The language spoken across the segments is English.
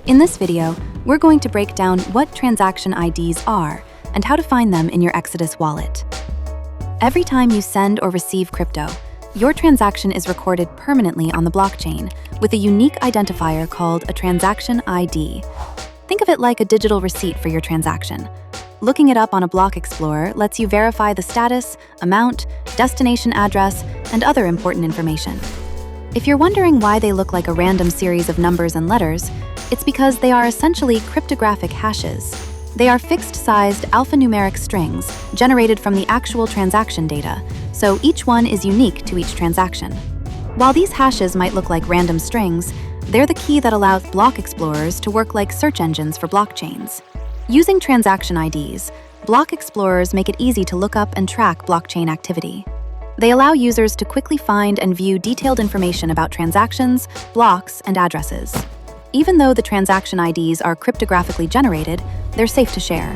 In this video, we're going to break down what transaction IDs are and how to find them in your Exodus wallet. Every time you send or receive crypto, your transaction is recorded permanently on the blockchain with a unique identifier called a transaction ID. Think of it like a digital receipt for your transaction. Looking it up on a block explorer lets you verify the status, amount, destination address, and other important information. If you're wondering why they look like a random series of numbers and letters, it's because they are essentially cryptographic hashes. They are fixed-sized alphanumeric strings generated from the actual transaction data, so each one is unique to each transaction. While these hashes might look like random strings, they're the key that allows block explorers to work like search engines for blockchains. Using transaction IDs, block explorers make it easy to look up and track blockchain activity. They allow users to quickly find and view detailed information about transactions, blocks, and addresses. Even though the transaction IDs are cryptographically generated, they're safe to share.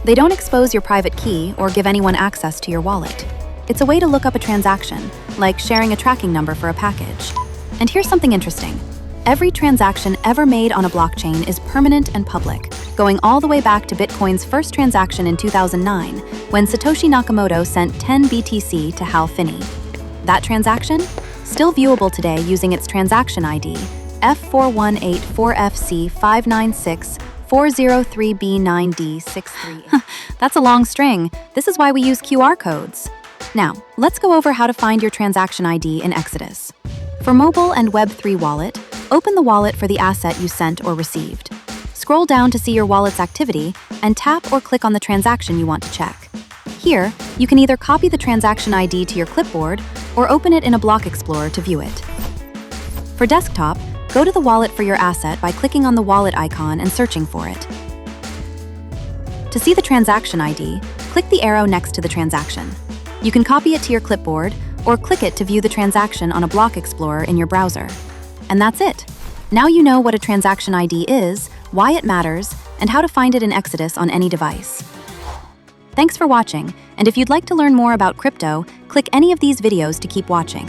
They don't expose your private key or give anyone access to your wallet. It's a way to look up a transaction, like sharing a tracking number for a package. And here's something interesting. Every transaction ever made on a blockchain is permanent and public, going all the way back to Bitcoin's first transaction in 2009, when Satoshi Nakamoto sent 10 BTC to Hal Finney. That transaction? Still viewable today using its transaction ID, F4184FC596403B9D63. That's a long string. This is why we use QR codes. Now, let's go over how to find your transaction ID in Exodus. For mobile and Web3 Wallet, open the wallet for the asset you sent or received. Scroll down to see your wallet's activity and tap or click on the transaction you want to check. Here, you can either copy the transaction ID to your clipboard or open it in a block explorer to view it. For desktop, go to the wallet for your asset by clicking on the wallet icon and searching for it. To see the transaction ID, click the arrow next to the transaction. You can copy it to your clipboard or click it to view the transaction on a block explorer in your browser. And that's it. Now you know what a transaction ID is, why it matters, and how to find it in Exodus on any device. Thanks for watching, and if you'd like to learn more about crypto, click any of these videos to keep watching.